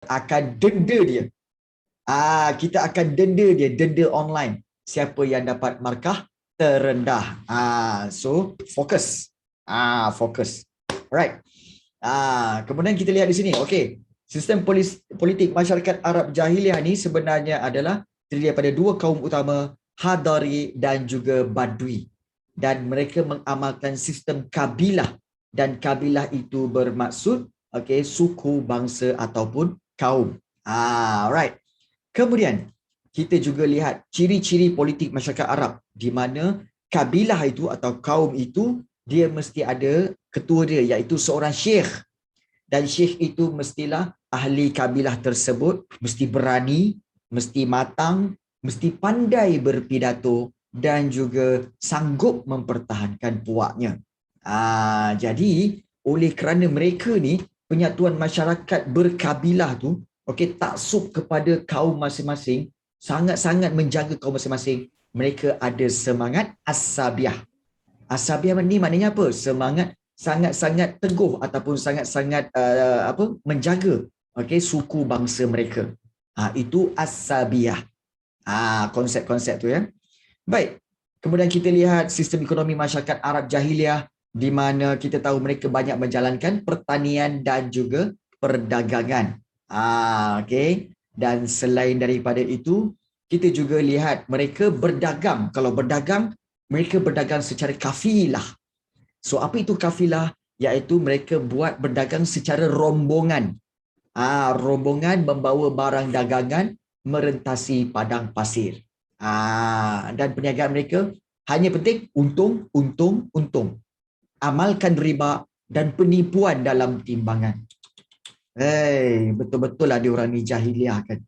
akan denda dia. Kita akan denda dia, denda online. Siapa yang dapat markah terendah. So fokus. Fokus. Alright. Kemudian kita lihat di sini. Okey. Sistem politik masyarakat Arab Jahiliah ni sebenarnya adalah terdiri daripada dua kaum utama, Hadari dan juga Badui. Dan mereka mengamalkan sistem kabilah. Dan kabilah itu bermaksud suku, bangsa ataupun kaum. Alright. Kemudian kita juga lihat ciri-ciri politik masyarakat Arab di mana kabilah itu atau kaum itu dia mesti ada ketua dia iaitu seorang syekh. Dan syekh itu mestilah ahli kabilah tersebut, mesti berani, mesti matang, mesti pandai berpidato dan juga sanggup mempertahankan puaknya. Jadi oleh kerana mereka ni penyatuan masyarakat berkabilah tu taksub kepada kaum masing-masing, sangat-sangat menjaga kaum masing-masing, mereka ada semangat asabiah. Asabiah ni maknanya apa? Semangat sangat-sangat teguh ataupun sangat-sangat menjaga suku bangsa mereka. Itu asabiah. Konsep-konsep tu ya. Baik. Kemudian kita lihat sistem ekonomi masyarakat Arab Jahiliah di mana kita tahu mereka banyak menjalankan pertanian dan juga perdagangan. Dan selain daripada itu, kita juga lihat mereka berdagang. Kalau berdagang, mereka berdagang secara kafilah. So apa itu kafilah? Iaitu mereka buat berdagang secara rombongan. Rombongan membawa barang dagangan merentasi padang pasir. Dan perniagaan mereka hanya penting untung, untung, untung. Amalkan riba dan penipuan dalam timbangan. Betul-betul lah dia orang ni jahiliah kan.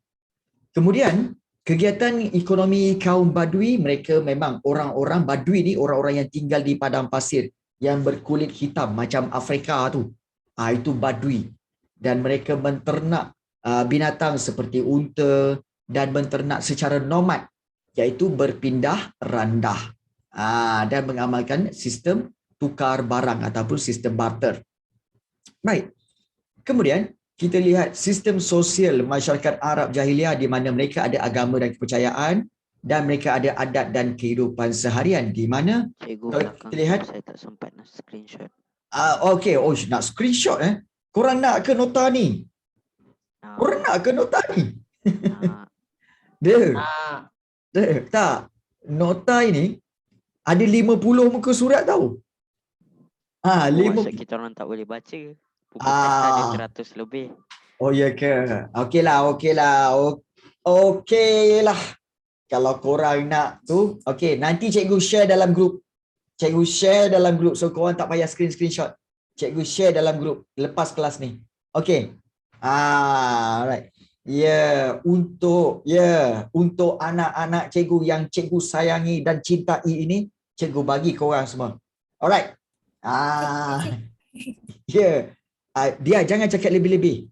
Kemudian kegiatan ekonomi kaum Badui, mereka memang orang-orang Badui ni orang-orang yang tinggal di padang pasir yang berkulit hitam macam Afrika tu. Itu Badui. Dan mereka menternak binatang seperti unta dan menternak secara nomad iaitu berpindah randah. Dan mengamalkan sistem tukar barang ataupun sistem barter. Baik. Kemudian kita lihat sistem sosial masyarakat Arab Jahiliah di mana mereka ada agama dan kepercayaan dan mereka ada adat dan kehidupan seharian di mana kita lihat saya tak sempat nak screenshot. Nak screenshot Korang nak ke nota ni? Korang nak ke nota ni? Tak. Nota ini ada 50 muka surat tahu. 50 kita orang tak boleh baca. Buku teks ada 100 lebih. Oh ya ke? Okeylah. Kalau korang nak tu, nanti cikgu share dalam grup. So korang tak payah screenshot. Cikgu share dalam grup lepas kelas ni. Right. Untuk anak-anak cikgu yang cikgu sayangi dan cintai ini, cikgu bagi korang semua. Alright. Dia jangan cakap lebih-lebih.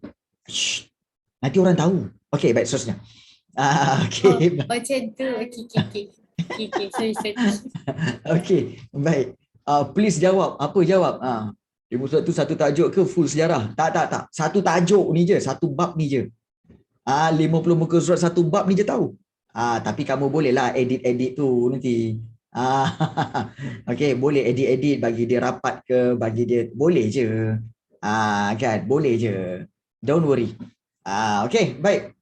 Nanti orang tahu. Baik, seterusnya. Macam tu. Sorry. Baik. Please jawab. Apa jawab? Dia satu tajuk ke full sejarah? Tak. Satu tajuk ni je, satu bab ni je. 50 muka surat satu bab ni je tahu. Tapi kamu bolehlah edit tu nanti. Boleh edit bagi dia rapat ke, bagi dia boleh je. Kan, boleh je. Don't worry. Baik.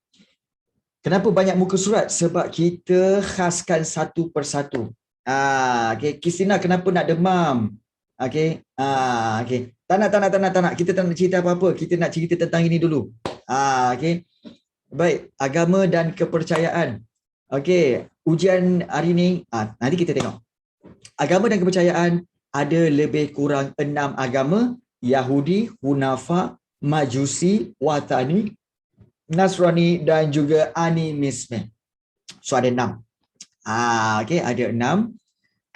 Kenapa banyak muka surat? Sebab kita khaskan satu persatu. Kristina kenapa nak demam? Tak nak. Kita tak nak cerita apa-apa. Kita nak cerita tentang ini dulu. Baik, agama dan kepercayaan. Ujian hari ni, nanti kita tengok. Agama dan kepercayaan ada lebih kurang 6 agama. Yahudi, Hunafa, Majusi, Watani, Nasrani dan juga Animisme. So ada 6. Ada 6.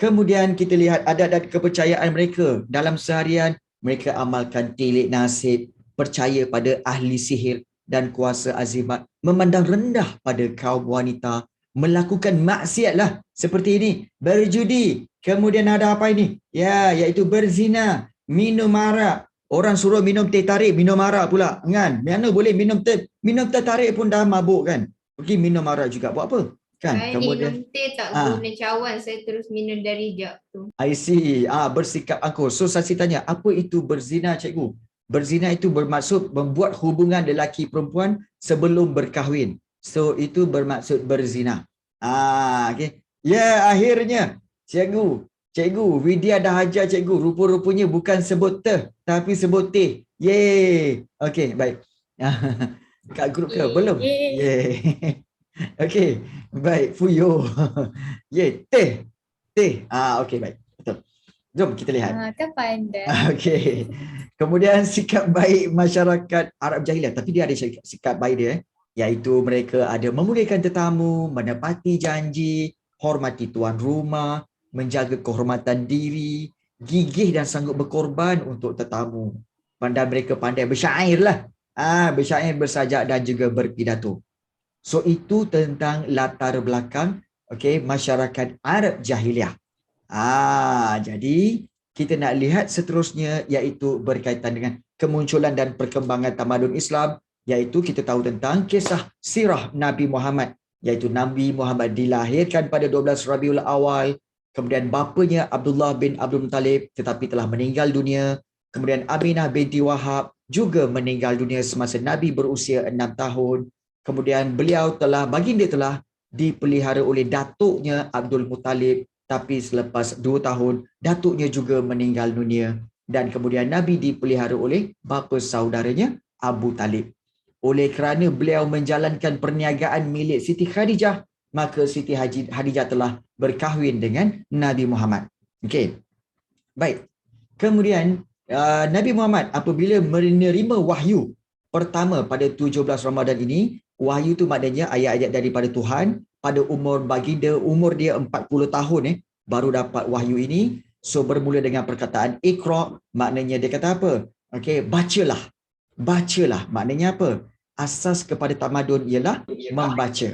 Kemudian kita lihat adat dan kepercayaan mereka. Dalam seharian, mereka amalkan tilik nasib, percaya pada ahli sihir dan kuasa azimat, memandang rendah pada kaum wanita, melakukan maksiat lah seperti ini, berjudi, kemudian ada apa ini? Iaitu berzina, minum arak, Orang suruh minum teh tarik, minum arak pula. Kan? Mana boleh minum teh tarik pun dah mabuk kan. Pergi minum arak juga. Buat apa? Kan? Saya minum teh tak guna cawan. Saya terus minum dari jug tu. I see. Bersikap angkuh. So, saya tanya, apa itu berzina, cikgu? Berzina itu bermaksud membuat hubungan lelaki perempuan sebelum berkahwin. So, itu bermaksud berzina. Okay. Ya, akhirnya. Cikgu, Widya dah ajar cikgu. Rupa-rupanya bukan sebut teh, tapi sebut teh. Yeay. Okay, baik. Kat grup ke? Belum? Yeay. Okay, baik. Fuyo. Yeay, teh. Okay, baik. Betul. Jom kita lihat. Kan pandai. Okey. Kemudian sikap baik masyarakat Arab Jahiliah, tapi dia ada sikap baik dia, iaitu mereka ada memuliakan tetamu, menepati janji, hormati tuan rumah, menjaga kehormatan diri, gigih dan sanggup berkorban untuk tetamu. Mereka pandai bersyair lah. Bersyair, bersajak dan juga berpidato. So itu tentang latar belakang masyarakat Arab Jahiliah. Jadi kita nak lihat seterusnya iaitu berkaitan dengan kemunculan dan perkembangan tamadun Islam, iaitu kita tahu tentang kisah sirah Nabi Muhammad, iaitu Nabi Muhammad dilahirkan pada 12 Rabiul Awal, kemudian bapanya Abdullah bin Abdul Muttalib tetapi telah meninggal dunia, kemudian Aminah binti Wahab juga meninggal dunia semasa Nabi berusia 6 tahun, kemudian baginda telah dipelihara oleh datuknya Abdul Muttalib, tapi selepas 2 tahun, datuknya juga meninggal dunia. Dan kemudian Nabi dipelihara oleh bapa saudaranya, Abu Talib. Oleh kerana beliau menjalankan perniagaan milik Siti Khadijah, maka Siti Khadijah telah berkahwin dengan Nabi Muhammad. Okey. Baik. Kemudian, Nabi Muhammad apabila menerima wahyu pertama pada 17 Ramadan ini, wahyu itu maknanya ayat-ayat daripada Tuhan. Pada umur baginda, umur dia 40 tahun baru dapat wahyu ini. So bermula dengan perkataan Iqra, maknanya dia kata apa? Okey, bacalah. Maknanya apa? Asas kepada tamadun ialah membaca.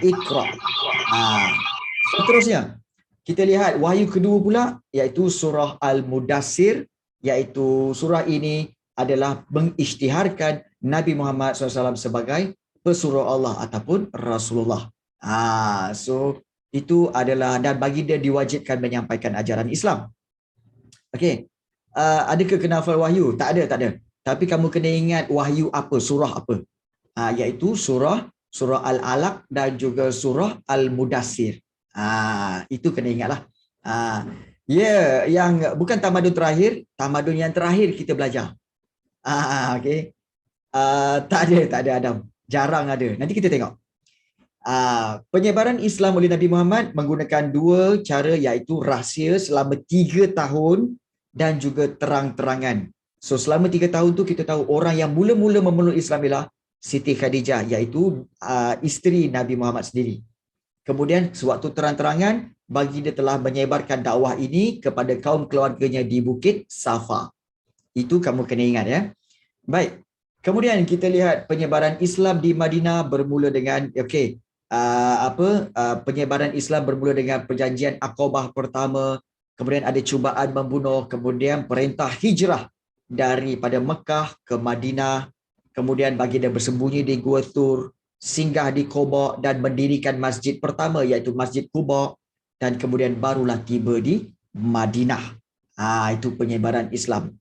Iqra. Seterusnya, kita lihat wahyu kedua pula, iaitu surah Al-Mudassir, iaitu surah ini adalah mengisytiharkan Nabi Muhammad SAW sebagai pesuruh Allah ataupun Rasulullah. So itu adalah, dan baginda diwajibkan menyampaikan ajaran Islam. Okey. Adakah kena hafal wahyu? Tak ada. Tapi kamu kena ingat wahyu apa, surah apa? Iaitu surah Al-Alaq dan juga surah Al-Mudassir. Itu kena ingatlah. Yang bukan tamadun terakhir, tamadun yang terakhir kita belajar. Okey. Tak ada Adam. Jarang ada. Nanti kita tengok. Penyebaran Islam oleh Nabi Muhammad menggunakan 2 cara, iaitu rahsia selama 3 tahun dan juga terang-terangan. So selama 3 tahun tu kita tahu orang yang mula-mula memeluk Islam ialah Siti Khadijah, iaitu isteri Nabi Muhammad sendiri. Kemudian sewaktu terang-terangan, baginda telah menyebarkan dakwah ini kepada kaum keluarganya di Bukit Safa. Itu kamu kena ingat ya. Baik. Kemudian kita lihat penyebaran Islam di Madinah bermula dengan penyebaran Islam bermula dengan perjanjian Aqabah pertama, kemudian ada cubaan membunuh, kemudian perintah hijrah daripada Mekah ke Madinah, kemudian baginda bersembunyi di Gua Tur, singgah di Quba dan mendirikan masjid pertama iaitu Masjid Quba, dan kemudian barulah tiba di Madinah. Itu penyebaran Islam.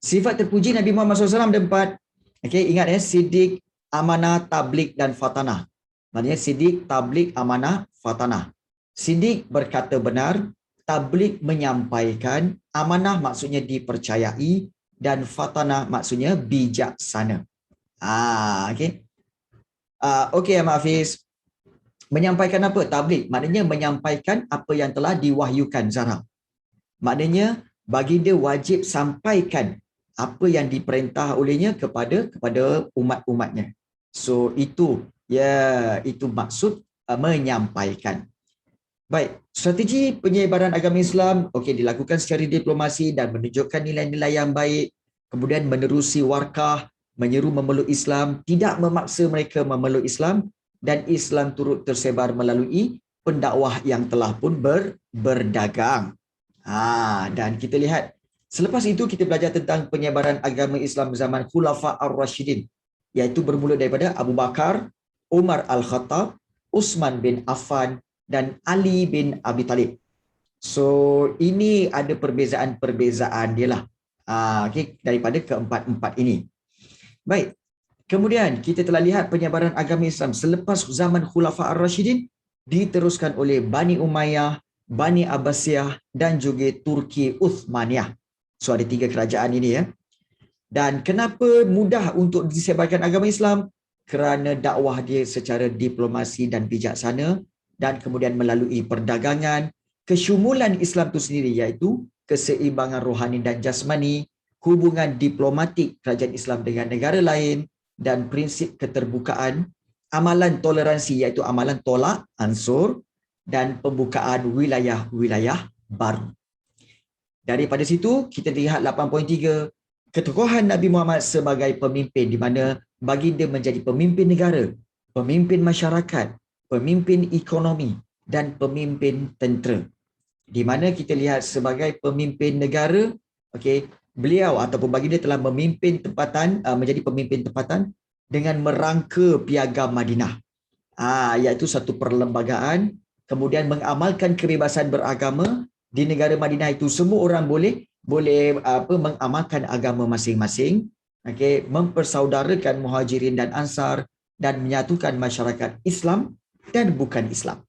Sifat terpuji Nabi Muhammad SAW ada 4. Ingat Siddiq, amanah, tabligh dan fatanah. Maksudnya Siddiq, tabligh, amanah, fatanah. Siddiq berkata benar, tabligh menyampaikan, amanah maksudnya dipercayai, dan fatanah maksudnya bijaksana. Ahmad Hafiz. Menyampaikan apa? Tabligh. Maknanya menyampaikan apa yang telah diwahyukan, Zara. Maknanya baginda wajib sampaikan apa yang diperintah olehnya kepada umat-umatnya. So itu maksud menyampaikan. Baik, strategi penyebaran agama Islam dilakukan secara diplomasi dan menunjukkan nilai-nilai yang baik, kemudian menerusi warkah, menyeru memeluk Islam, tidak memaksa mereka memeluk Islam, dan Islam turut tersebar melalui pendakwah yang telah pun berdagang. Dan kita lihat Selepas itu kita belajar tentang penyebaran agama Islam zaman Khulafa Ar-Rashidin, iaitu bermula daripada Abu Bakar, Umar Al-Khattab, Uthman bin Affan dan Ali bin Abi Talib. So ini ada perbezaan-perbezaan dia lah. Okay, daripada keempat-empat ini. Baik. Kemudian kita telah lihat penyebaran agama Islam selepas zaman Khulafa Ar-Rashidin diteruskan oleh Bani Umayyah, Bani Abbasiyah dan juga Turki Uthmaniyah. So ada 3 kerajaan ini ya. Dan kenapa mudah untuk disebarkan agama Islam? Kerana dakwah dia secara diplomasi dan bijaksana dan kemudian melalui perdagangan, kesyumulan Islam itu sendiri iaitu keseimbangan rohani dan jasmani, hubungan diplomatik kerajaan Islam dengan negara lain dan prinsip keterbukaan, amalan toleransi iaitu amalan tolak ansur dan pembukaan wilayah-wilayah baru. Daripada situ kita lihat 8.3 ketokohan Nabi Muhammad sebagai pemimpin di mana baginda menjadi pemimpin negara, pemimpin masyarakat, pemimpin ekonomi dan pemimpin tentera. Di mana kita lihat sebagai pemimpin negara, okey, beliau ataupun baginda telah memimpin tempatan menjadi pemimpin tempatan dengan merangka Piagam Madinah. Iaitu satu perlembagaan, kemudian mengamalkan kebebasan beragama di negara Madinah itu semua orang boleh mengamalkan agama masing-masing, okey, mempersaudarakan Muhajirin dan Ansar dan menyatukan masyarakat Islam dan bukan Islam.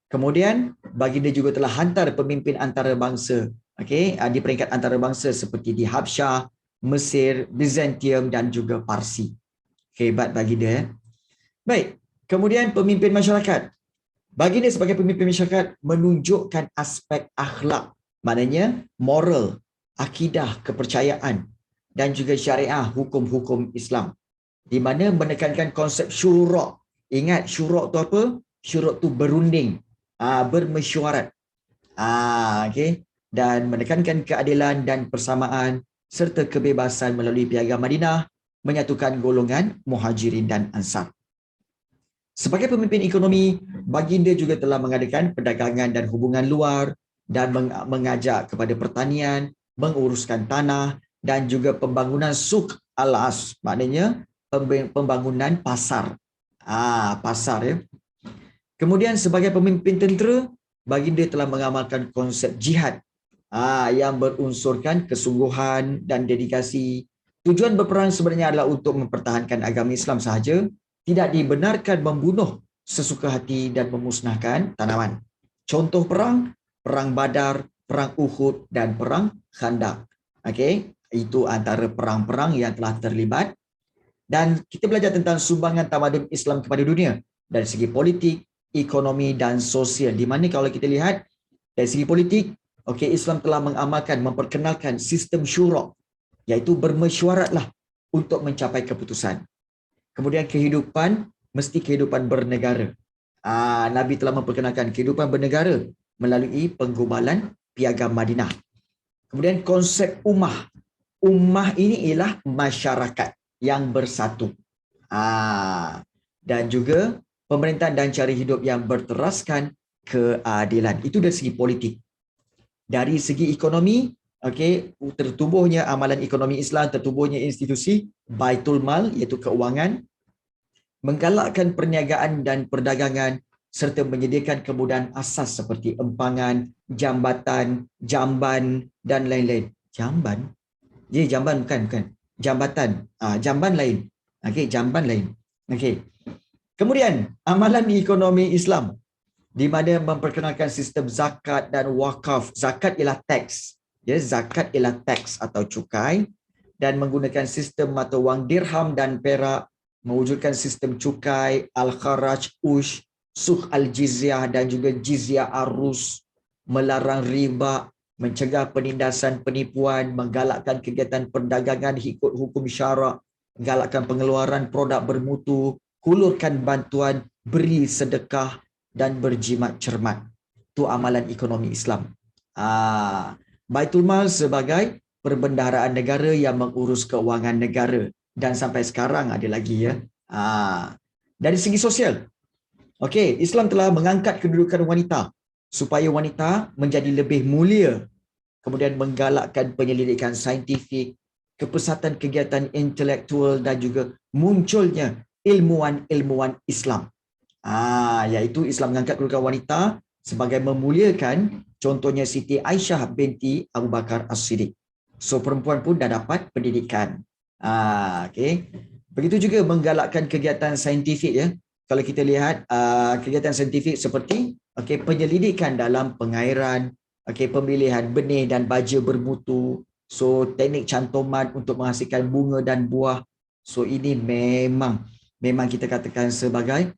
Kemudian baginda juga telah hantar pemimpin antarabangsa, okey, di peringkat antarabangsa seperti di Habsyah, Mesir, Byzantium dan juga Parsi. Hebat baginda. Baik, kemudian pemimpin masyarakat. Baginda sebagai pemimpin masyarakat menunjukkan aspek akhlak, maknanya moral, akidah, kepercayaan dan juga syariah, hukum-hukum Islam. Di mana menekankan konsep syura. Ingat syura tu apa? Syura tu berunding, bermesyuarat. Okey, dan menekankan keadilan dan persamaan serta kebebasan melalui Piagam Madinah, menyatukan golongan Muhajirin dan Ansar. Sebagai pemimpin ekonomi, baginda juga telah mengadakan perdagangan dan hubungan luar dan mengajak kepada pertanian, menguruskan tanah dan juga pembangunan suk al-as, maknanya pembangunan pasar. Pasar ya. Kemudian sebagai pemimpin tentera, baginda telah mengamalkan konsep jihad yang berunsurkan kesungguhan dan dedikasi. Tujuan berperang sebenarnya adalah untuk mempertahankan agama Islam sahaja, tidak dibenarkan membunuh sesuka hati dan memusnahkan tanaman. Contoh perang, perang Badar, perang Uhud dan perang Khandaq. Okey, itu antara perang-perang yang telah terlibat. Dan kita belajar tentang sumbangan tamadun Islam kepada dunia dari segi politik, ekonomi dan sosial. Di mana kalau kita lihat dari segi politik, okey, Islam telah mengamalkan, memperkenalkan sistem syura, iaitu bermesyuaratlah untuk mencapai keputusan. Kemudian kehidupan, mesti kehidupan bernegara. Nabi telah memperkenalkan kehidupan bernegara melalui penggubalan Piagam Madinah. Kemudian konsep ummah. Ummah ini ialah masyarakat yang bersatu. Dan juga pemerintahan dan cara hidup yang berteraskan keadilan. Itu dari segi politik. Dari segi ekonomi, okey, tertubuhnya amalan ekonomi Islam, tertubuhnya institusi Baitul Mal iaitu keuangan, menggalakkan perniagaan dan perdagangan serta menyediakan kemudahan asas seperti empangan, jambatan, jamban dan lain-lain. Jamban? Ya, jamban bukan. Jambatan. Jamban lain. Okey, jamban lain. Okey. Kemudian, amalan ekonomi Islam di mana memperkenalkan sistem zakat dan wakaf. Zakat ialah teks. Ya, zakat ialah teks atau cukai dan menggunakan sistem mata wang dirham dan perak, mewujudkan sistem cukai, al-kharaj, ush, sukh al-jizyah dan juga jizyah arus, melarang riba, mencegah penindasan penipuan, menggalakkan kegiatan perdagangan ikut hukum syarak, galakkan pengeluaran produk bermutu, hulurkan bantuan, beri sedekah dan berjimat cermat. Itu amalan ekonomi Islam. Baitul Mal sebagai perbendaharaan negara yang mengurus keuangan negara. Dan sampai sekarang ada lagi ya. Dari segi sosial, okey, Islam telah mengangkat kedudukan wanita supaya wanita menjadi lebih mulia kemudian menggalakkan penyelidikan saintifik, kepesatan kegiatan intelektual dan juga munculnya ilmuwan-ilmuwan Islam. Iaitu Islam mengangkat kedudukan wanita sebagai memuliakan, contohnya Siti Aisyah binti Abu Bakar As-Siddiq. So perempuan pun dah dapat pendidikan. Okay. Begitu juga menggalakkan kegiatan saintifik ya. Kalau kita lihat kegiatan saintifik seperti penyelidikan dalam pengairan, pemilihan benih dan baja bermutu, so teknik cantuman untuk menghasilkan bunga dan buah. So ini memang kita katakan sebagai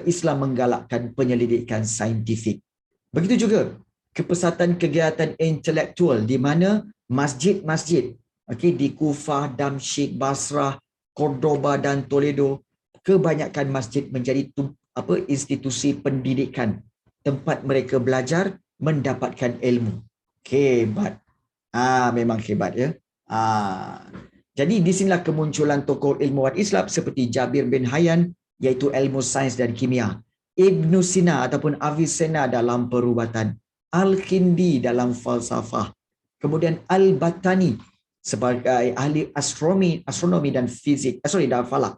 Islam menggalakkan penyelidikan saintifik. Begitu juga kepesatan kegiatan intelektual di mana masjid-masjid di Kufah, Damsyik, Basrah, Cordoba dan Toledo, kebanyakan masjid menjadi institusi pendidikan, tempat mereka belajar mendapatkan ilmu. Hebat. Memang hebat ya. Jadi di sinilah kemunculan tokoh ilmuwan Islam seperti Jabir bin Hayyan, iaitu ilmu sains dan kimia, Ibn Sina ataupun Avicenna dalam perubatan, Al-Kindi dalam falsafah, kemudian Al-Battani sebagai ahli astronomi dan fizik, dan falak.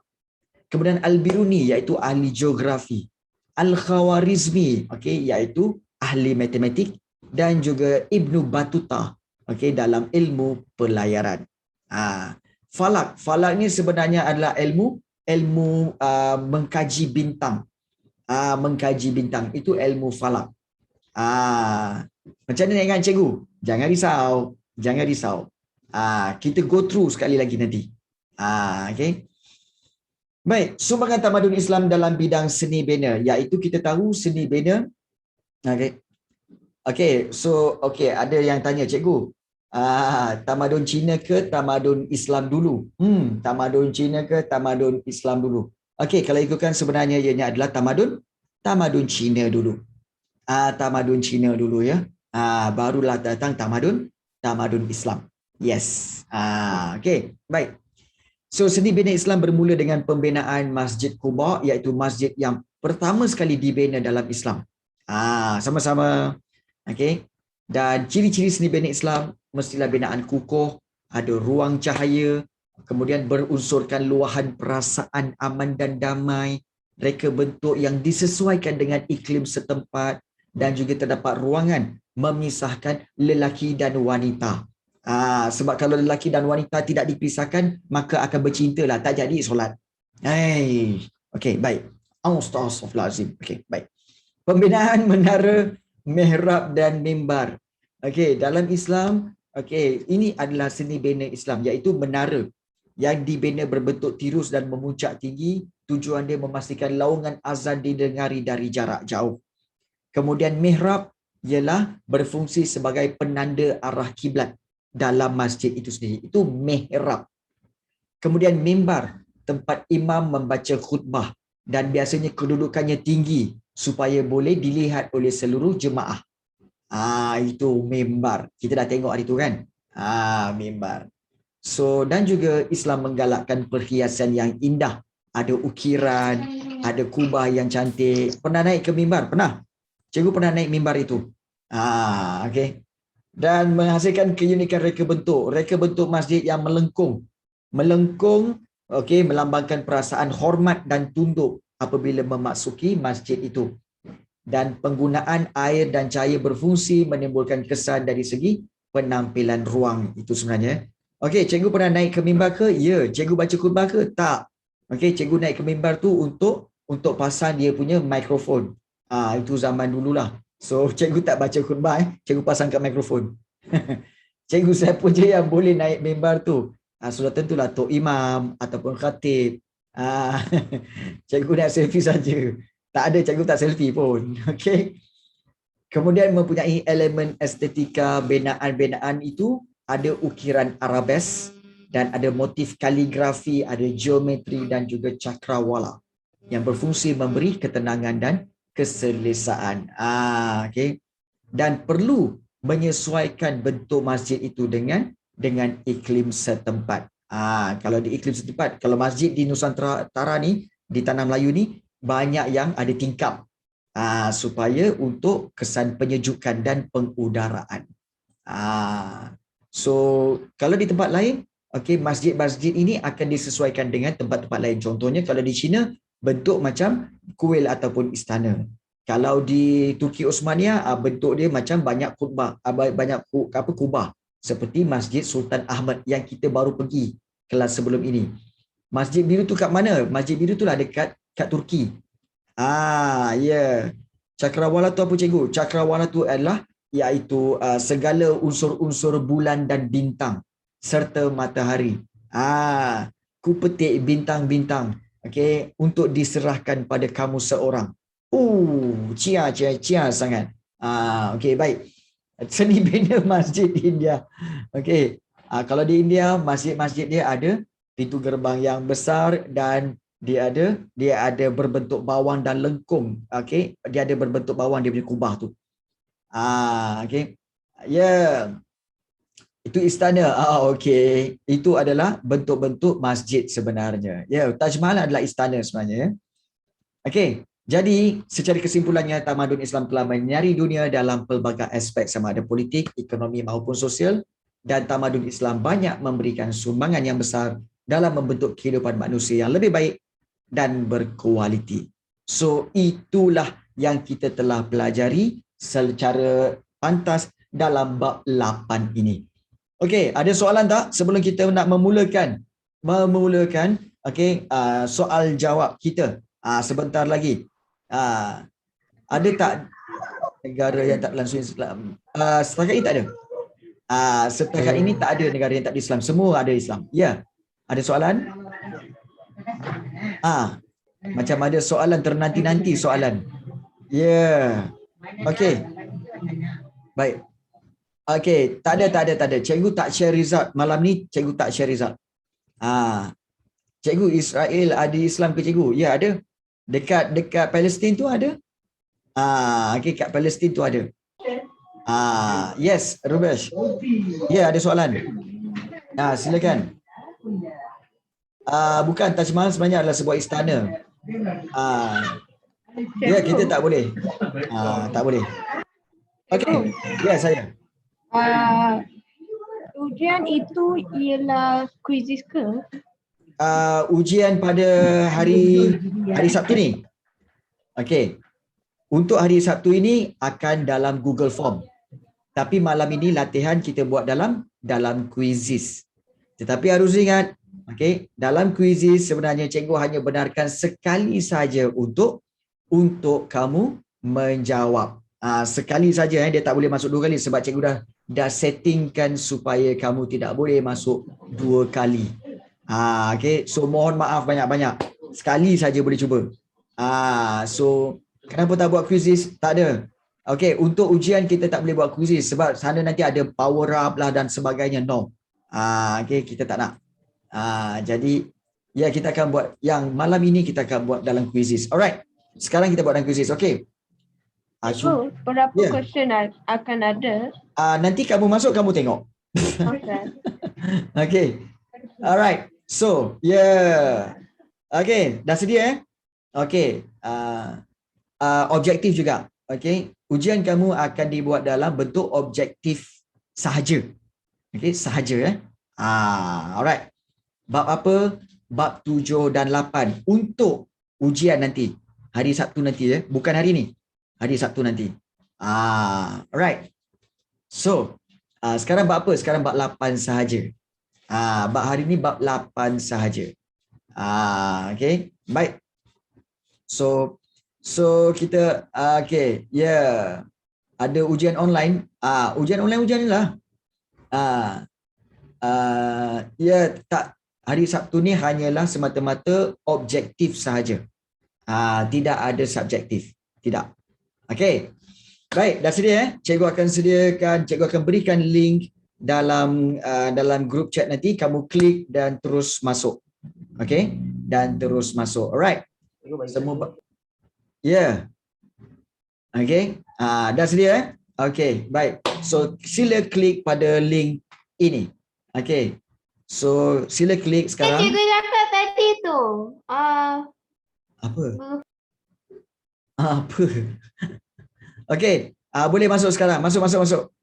Kemudian Al-Biruni iaitu ahli geografi, Al-Khawarizmi iaitu ahli matematik, dan juga Ibnu Battuta dalam ilmu pelayaran. Falak ni sebenarnya adalah ilmu mengkaji bintang. Mengkaji bintang itu ilmu falak. Macam mana dengan cikgu? Jangan risau. Kita go through sekali lagi nanti. Baik, sumbangan tamadun Islam dalam bidang seni bina, iaitu kita tahu seni bina. Ada yang tanya, cikgu, tamadun Cina ke tamadun Islam dulu? Tamadun Cina ke tamadun Islam dulu? Kalau ikutkan sebenarnya ianya adalah tamadun Cina dulu. Tamadun Cina dulu ya. Barulah datang tamadun Islam. Yes. Baik. So seni bina Islam bermula dengan pembinaan Masjid Quba, iaitu masjid yang pertama sekali dibina dalam Islam. Sama-sama. Dan ciri-ciri seni bina Islam mestilah binaan kukuh, ada ruang cahaya, kemudian berunsurkan luahan perasaan aman dan damai, reka bentuk yang disesuaikan dengan iklim setempat, dan juga terdapat ruangan memisahkan lelaki dan wanita. Sebab kalau lelaki dan wanita tidak dipisahkan, maka akan bercinta lah, tak jadi solat. Baik. Astaghfirullahalazim. Baik. Pembinaan menara, mihrab dan mimbar. Dalam Islam, ini adalah seni bina Islam, iaitu menara yang dibina berbentuk tirus dan memuncak tinggi. Tujuan dia memastikan laungan azan didengari dari jarak jauh. Kemudian mihrab ialah berfungsi sebagai penanda arah kiblat dalam masjid itu sendiri. Itu mihrab. Kemudian mimbar, tempat imam membaca khutbah dan biasanya kedudukannya tinggi supaya boleh dilihat oleh seluruh jemaah. Itu mimbar. Kita dah tengok hari itu kan? Mimbar. So, dan juga Islam menggalakkan perhiasan yang indah. Ada ukiran, ada kubah yang cantik. Pernah naik ke mimbar? Pernah? Cikgu pernah naik mimbar itu. Dan menghasilkan keunikan reka bentuk. Reka bentuk masjid yang melengkung. Melengkung, melambangkan perasaan hormat dan tunduk apabila memasuki masjid itu. Dan penggunaan air dan cahaya berfungsi menimbulkan kesan dari segi penampilan ruang itu sebenarnya. Cikgu pernah naik ke mimbar ke? Ya. Cikgu baca khutbah ke? Tak. Cikgu naik ke mimbar tu untuk pasang dia punya mikrofon. Itu zaman dululah. So, cikgu tak baca khutbah, cikgu pasang kat mikrofon. Cikgu siapa je yang boleh naik mimbar tu? Sudah tentulah Tok Imam ataupun khatib. Cikgu nak selfie saja. Tak ada, cikgu tak selfie pun. Kemudian mempunyai elemen estetika binaan-binaan itu, ada ukiran arabes dan ada motif kaligrafi, ada geometri dan juga cakrawala yang berfungsi memberi ketenangan dan keselesaan. Dan perlu menyesuaikan bentuk masjid itu dengan iklim setempat. Kalau di iklim setempat, kalau masjid di Nusantara ni, di Tanah Melayu ni, banyak yang ada tingkap supaya untuk kesan penyejukan dan pengudaraan. So kalau di tempat lain, okey, masjid-masjid ini akan disesuaikan dengan tempat-tempat lain. Contohnya kalau di China bentuk macam kuil ataupun istana. Kalau di Turki Osmania bentuk dia macam banyak kubah, kubah seperti Masjid Sultan Ahmad yang kita baru pergi kelas sebelum ini. Masjid Biru tu kat mana? Masjid Biru tu lah dekat Turki. Ya. Yeah. Cakrawala tu apa cikgu? Cakrawala tu adalah iaitu segala unsur-unsur bulan dan bintang serta matahari. Ku petik bintang-bintang, okey, untuk diserahkan pada kamu seorang. Cia sangat. Okey, baik. Seni bina masjid di India. Okey. Kalau di India, masjid-masjid dia ada pintu gerbang yang besar dan dia ada berbentuk bawang dan lengkung. Okey, dia ada berbentuk bawang dia punya kubah tu. Okey. Ya. Itu istana. Okey. Itu adalah bentuk-bentuk masjid sebenarnya. Ya, Taj Mahal adalah istana sebenarnya. Okey. Jadi, secara kesimpulannya, tamadun Islam telah menyinari dunia dalam pelbagai aspek sama ada politik, ekonomi maupun sosial, dan tamadun Islam banyak memberikan sumbangan yang besar dalam membentuk kehidupan manusia yang lebih baik dan berkualiti. So, itulah yang kita telah pelajari secara pantas dalam bab 8 ini. Okey, ada soalan tak sebelum kita nak memulakan okey, soal jawab kita sebentar lagi. Ada tak negara yang tak langsung Islam? Setakat ini tak ada. Setakat ini tak ada negara yang tak ada Islam. Semua ada Islam. Ya. Ada soalan? Macam ada soalan ternanti-nanti soalan. Ya. Okey. Baik. Okey, tak ada. Cikgu tak share result malam ni, cikgu tak share result. Cikgu, Israel ada Islam ke cikgu? Ya, ada. Dekat Palestin tu ada. Okey, kat Palestin tu ada. Yes, Rubesh. Ya, ada soalan. Silakan. Bukan, Taj Mahal sebenarnya adalah sebuah istana. Ya, kita tak boleh. Tak boleh. Okey. Ya, saya. Ujian itu ialah kuisis ke? Ujian pada hari Sabtu ni. Okey. Untuk hari Sabtu ini akan dalam Google Form. Tapi malam ini latihan kita buat dalam quizzes. Tetapi harus ingat, okey, dalam quizzes sebenarnya cikgu hanya benarkan sekali saja untuk kamu menjawab. Sekali saja, dia tak boleh masuk 2 kali sebab cikgu dah settingkan supaya kamu tidak boleh masuk 2 kali. Okey, so mohon maaf banyak-banyak. Sekali saja boleh cuba. So kenapa tak buat quizzes? Tak ada. Okey, untuk ujian kita tak boleh buat quizzes sebab sana nanti ada power up lah dan sebagainya. No. Okey, kita tak nak. Jadi ya, kita akan buat yang malam ini kita akan buat dalam quizzes. Alright. Sekarang kita buat dalam quizzes. Okey. Berapa question akan ada? Nanti kamu masuk, kamu tengok. Okay. Okay. Alright. So, yeah. Okay. Dah sedia Okay. Objektif juga. Okay. Ujian kamu akan dibuat dalam bentuk objektif sahaja. Okay. Sahaja alright. Bab apa? Bab 7 dan 8. Untuk ujian nanti. Hari Sabtu nanti Bukan hari ni. Hari Sabtu nanti. Alright. So, sekarang bab apa? Sekarang bab 8 sahaja. Bab hari ni bab 8 sahaja. Okay. Baik. So kita okay. Yeah. Ada ujian online. Ujian ni lah. Tak, hari Sabtu ni hanyalah semata-mata objektif sahaja. Tidak ada subjektif. Tidak. Okey. Baik, dah sedia Cikgu akan berikan link dalam grup chat nanti, kamu klik dan terus masuk. Okey? Dan terus masuk. Alright. Semua ya. Okey. Dah sedia Okey, baik. So sila klik pada link ini. Okey. So sila klik sekarang. Cikgu cakap tadi tu. Apa? Apa? Okey, boleh masuk sekarang. Masuk.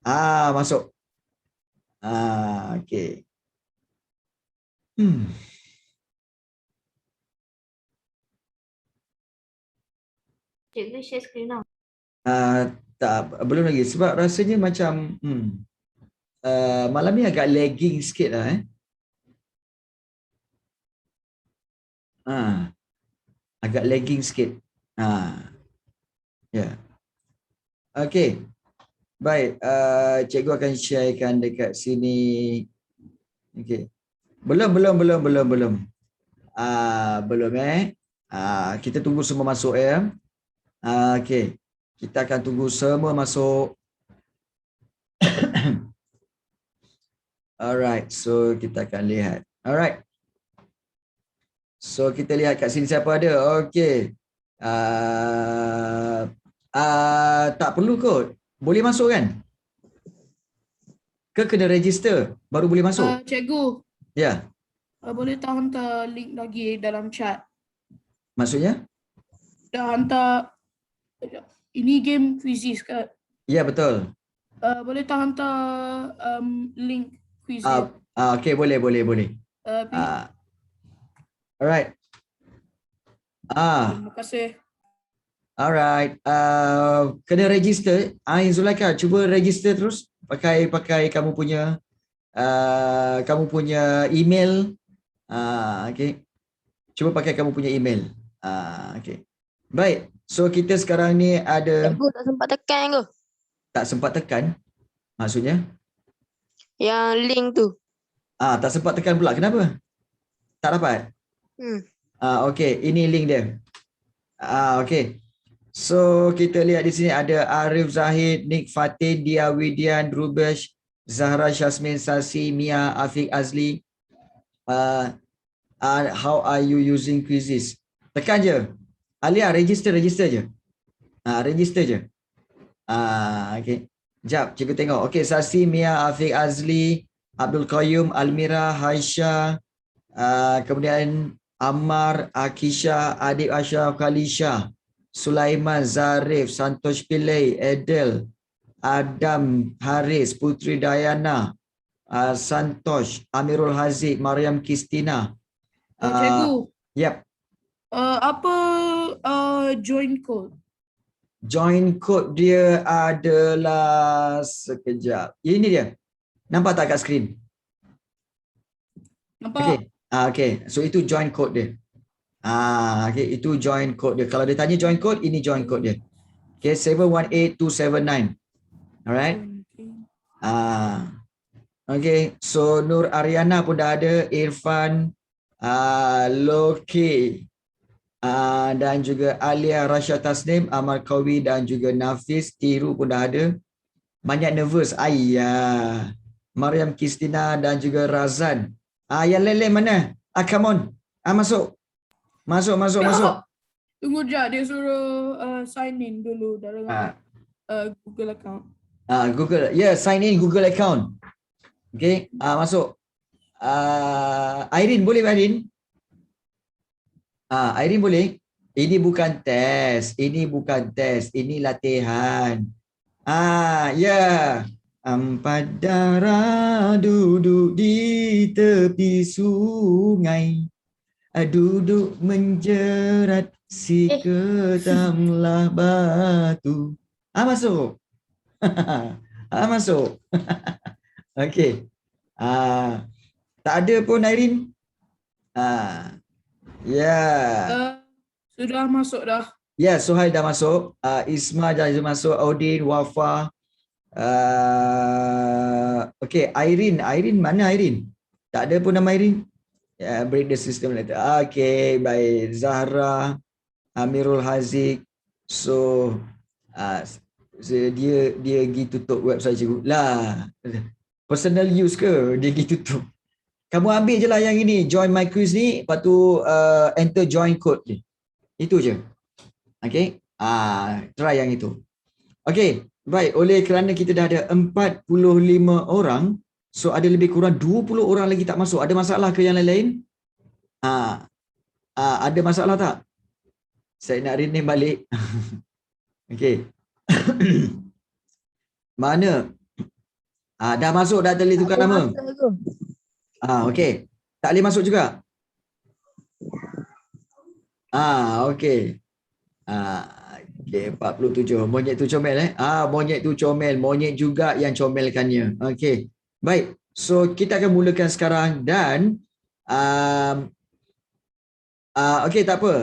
Masuk. Okey. Cikgu share screen now. Tak, belum lagi sebab rasanya macam malam ni agak lagging sikit lah agak lagging sikit. Ya. Okey. Baik, cikgu akan sharekan dekat sini. Okey. Belum. Belum kita tunggu semua masuk ya. Okey. Kita akan tunggu semua masuk. Alright, so kita akan lihat. Alright. So kita lihat kat sini siapa ada. Okey. Tak perlu kot. Boleh masuk kan? Ke kena register baru boleh masuk? Cikgu, Ya. boleh tak hantar link lagi dalam chat? Maksudnya? Dah hantar ini game quizzes kan? Ya, betul. Boleh tak hantar link quizzes? Okey, boleh. Alright. Terima kasih. Alright. Kena register. Zulaika, cuba register terus pakai kamu punya email. Okey. Cuba pakai kamu punya email. Okey. Baik. So kita sekarang ni ada Cikgu tak sempat tekan ke? tak sempat tekan. Maksudnya? Yang link tu. Tak sempat tekan pula. Kenapa? Tak dapat? Okey, ini link dia. Okey. So kita lihat di sini ada Arif Zahid, Nick Fatin, Dia Widian, Rubesh, Zahra Syasmin, Sasi, Mia, Afiq Azli. How are you using quizzes? Tekan je. Alia, register je. Register je. Okey. Jap, cikgu tengok. Okey, Sasi, Mia, Afiq Azli, Abdul Qayyum, Almira, Haisha, kemudian Ammar, Akisha, Adib Ashraf, Khalisha, Sulaiman, Zarif, Santosh Pillai, Edel, Adam, Haris, Putri Dayana, Santosh, Amirul Haziq, Mariam Kistina. Cikgu, Yep. apa join code? Join code dia adalah sekejap. Ini dia. Nampak tak kat skrin? Nampak? Okey. Okey. So itu join code dia. Okey, itu join code dia. Kalau dia tanya join code, ini join code dia. Okey, 718279. Alright. Okey, so Nur Ariana pun dah ada, Irfan, Loki, dan juga Alia Rasha Tasnim, Amar Kawi dan juga Nafis, Tiru pun dah ada. Banyak nervous. Ayah. Mariam Kistina dan juga Razan. Yang lain-lain mana? Come on. Masuk. Masuk. Tunggu sekejap, dia suruh sign in dulu dalam Google account. Google. Sign in Google account. Okay, masuk. Irene, boleh Irene? Irene boleh? Ini bukan test. Ini latihan. Empat darah duduk di tepi sungai. Duduk menjerat si ketamlah batu. Masuk. Masuk. Okey. Tak ada pun Irene. Sudah masuk dah. Suhail dah masuk. Isma dah masuk. Odin, Wafa. Okey, Irene mana Irene? Tak ada pun nama Irene. Break the system later. Okey, baik. Zahra, Amirul Haziq. So dia pergi tutup website cikgu lah. Personal use ke dia pergi tutup? Kamu ambil je lah yang ini, join my quiz ni, lepas tu enter join code ni. Itu je. Okey. Try yang itu. Okey, baik. Oleh kerana kita dah ada 45 orang, so ada lebih kurang 20 orang lagi tak masuk. Ada masalah ke yang lain-lain? Ada masalah tak? Saya nak rename balik. Okey. Mana Dah masuk dah tali tukar nama? Okey. Tak boleh masuk juga? Okey. Okay, 47. Monyet tu comel monyet tu comel. Monyet juga yang comelkannya. Okey. Baik. So kita akan mulakan sekarang dan okey, tak apa.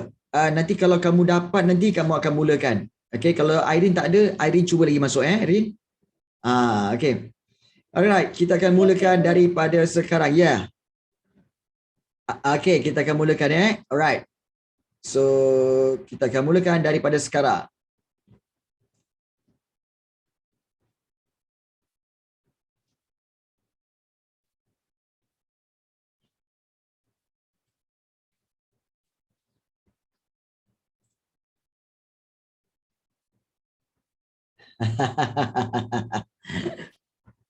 Nanti kalau kamu dapat nanti kamu akan mulakan. Okey, kalau Irene tak ada, Irene cuba lagi masuk Irene. Okey. Alright, kita akan mulakan daripada sekarang. Ya. Okey, kita akan mulakan Alright. So, kita akan mulakan daripada sekarang.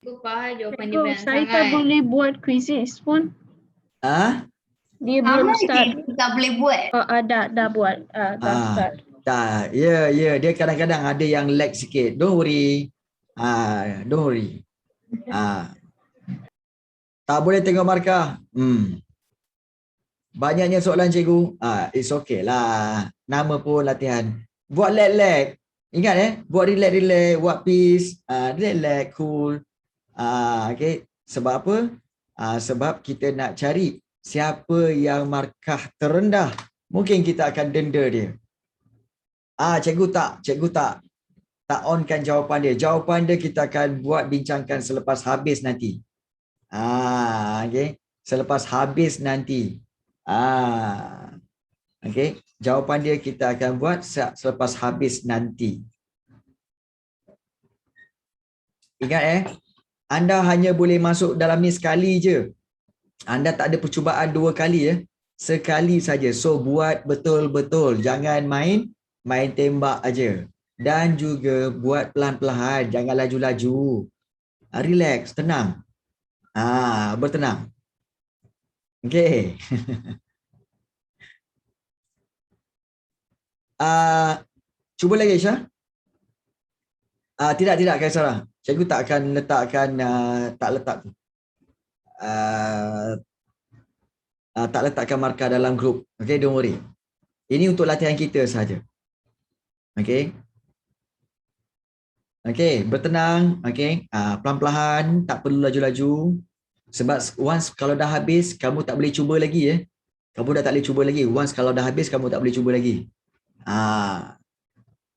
Aku faham jawapan dia Cikgu, banyak saya tak sangat. boleh buat quizzes pun. Dia Sama belum je start. tak boleh buat. Dah buat. Dah start. Tak, ya, dia kadang-kadang ada yang lag sikit. Don't worry. Don't worry. Tak boleh tengok markah. Banyaknya soalan cikgu. It's okay lah. Nama pun latihan. Buat lag-lag. Ingat buat relax-relax, buat peace, relax, cool. Okay. Sebab apa? Sebab kita nak cari siapa yang markah terendah. Mungkin kita akan denda dia. Cikgu tak onkan jawapan dia. Jawapan dia kita akan buat bincangkan selepas habis nanti. Okay. Selepas habis nanti. Okay. Jawapan dia kita akan buat selepas habis nanti. Ingat anda hanya boleh masuk dalam ni sekali je. Anda tak ada percubaan 2 kali Sekali saja. So buat betul-betul. Jangan main tembak aja. Dan juga buat pelan-pelan. Jangan laju-laju. Relax, tenang. Bertenang. Okey. Cuba lagi Aisyah. Tidak Kaisarah. Cikgu tak akan letakkan tak letak tu. Tak letakkan markah dalam grup. Okay, don't worry. Ini untuk latihan kita sahaja. Okay. Okay, bertenang. Okay, pelan-pelan. Tak perlu laju-laju. Sebab once kalau dah habis, kamu tak boleh cuba lagi Kamu dah tak boleh cuba lagi. Once kalau dah habis, kamu tak boleh cuba lagi.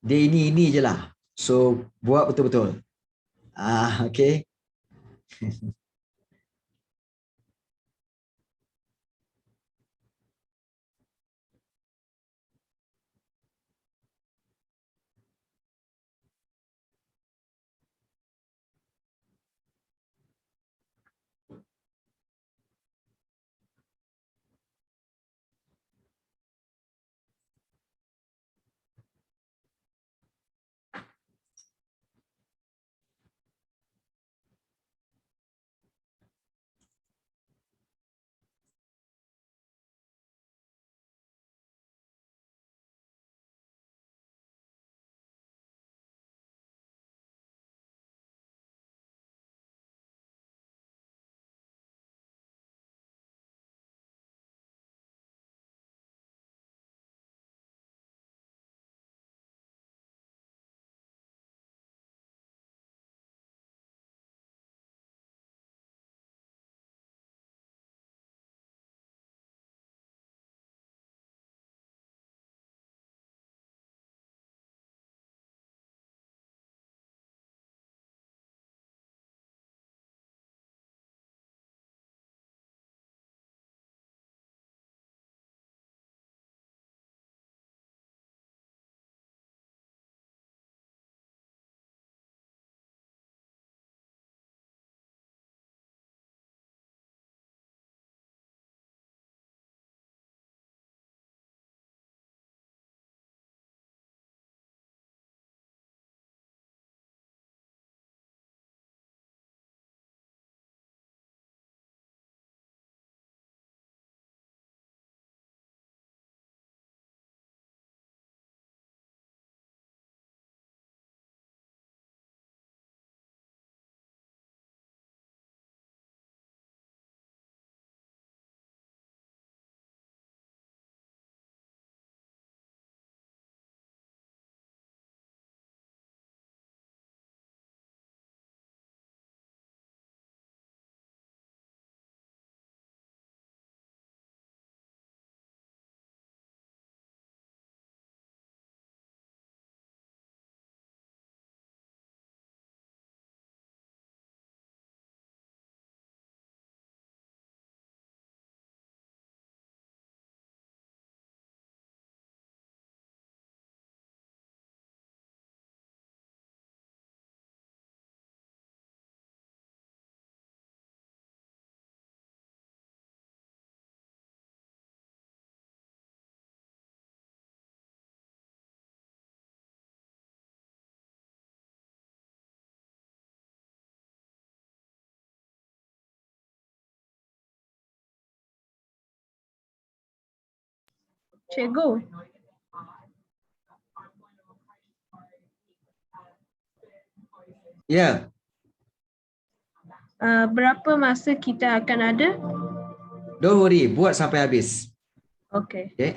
Dia ini je lah. So, buat betul-betul. Okay. Cikgu, Ya, berapa masa kita akan ada? don't worry, buat sampai habis. Okay. Okay.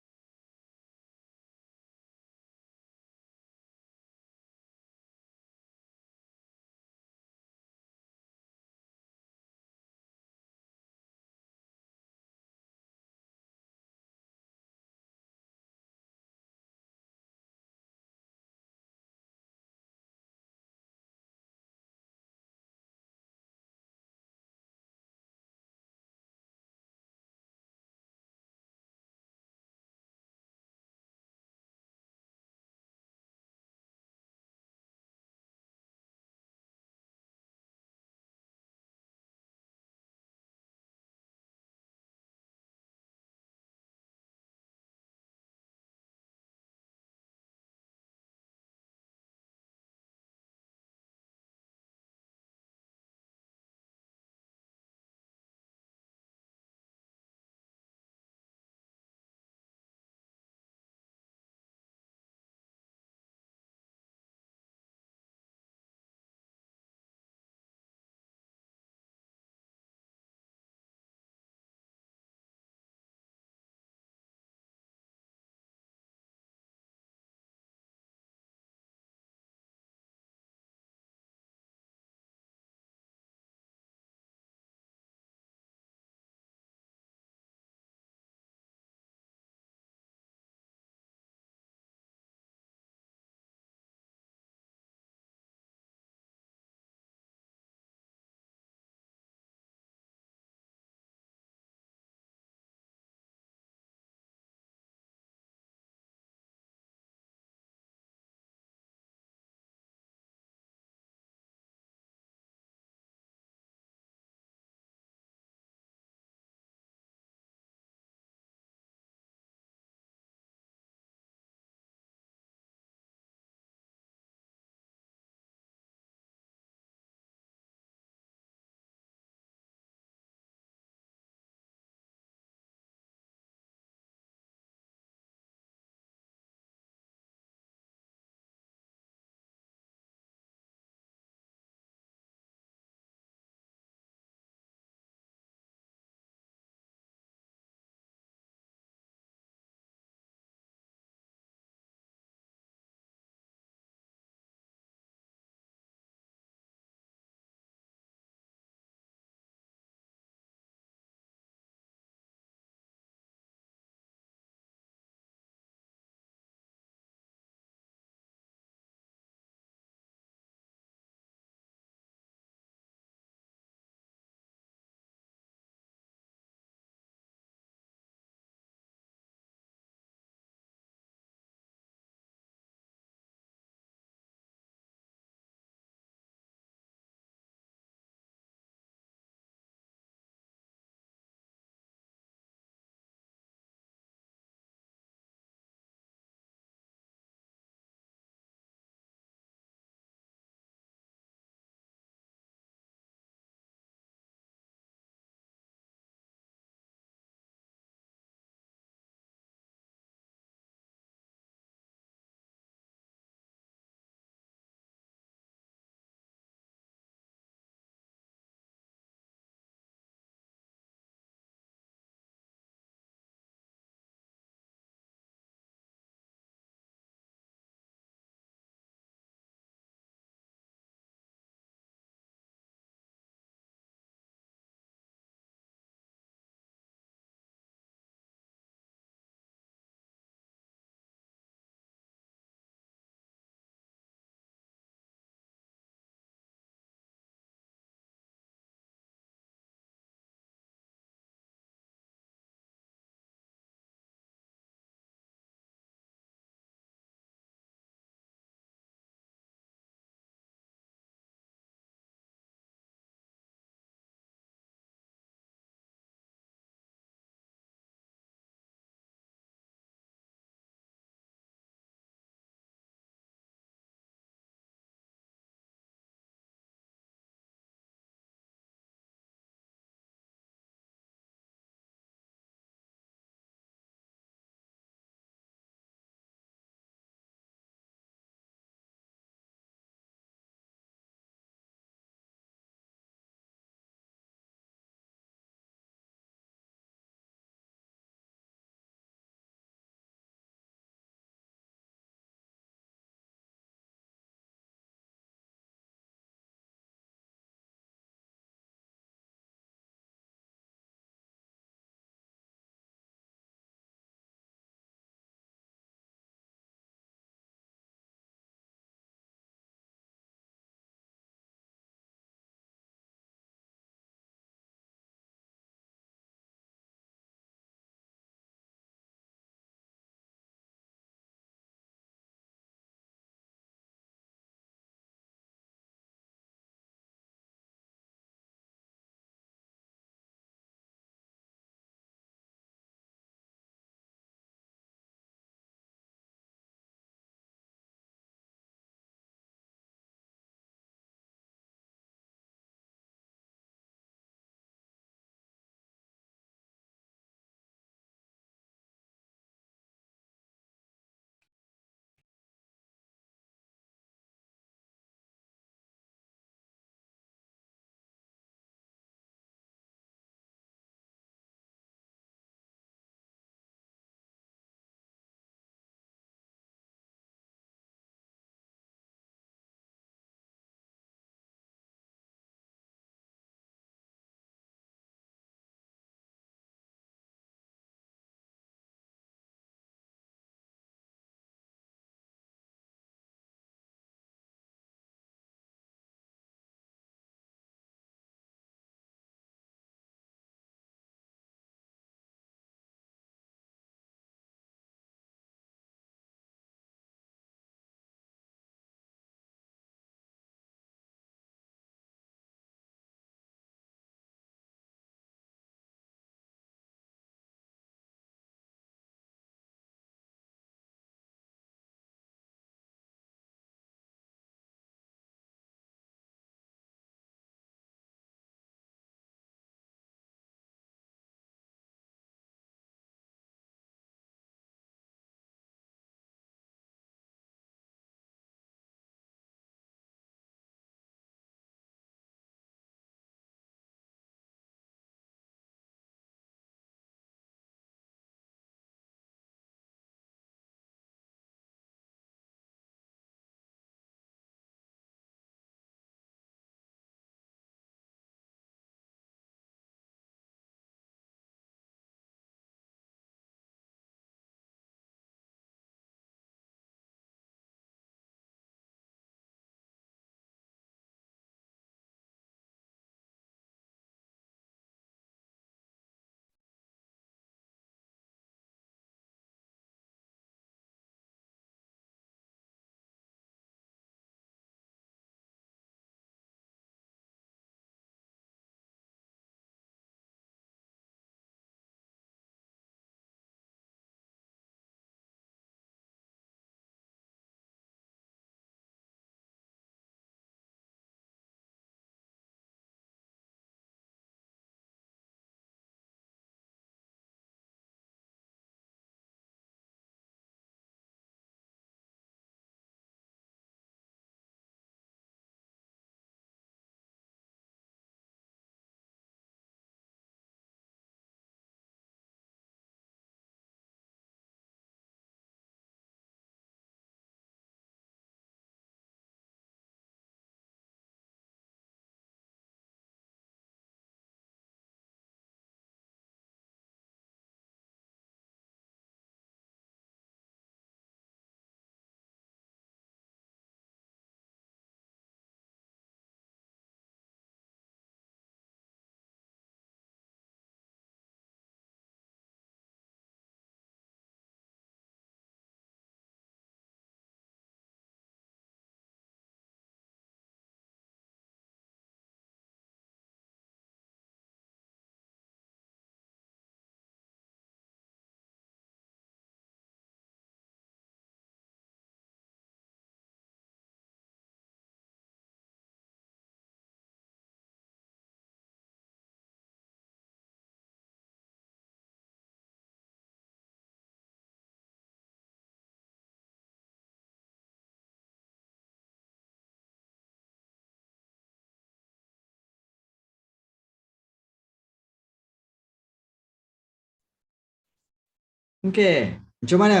Okey. Macam mana?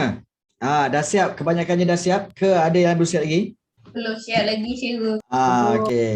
Dah siap? Kebanyakannya dah siap ke ada yang belum siap lagi? Belum siap lagi, cikgu. Okey.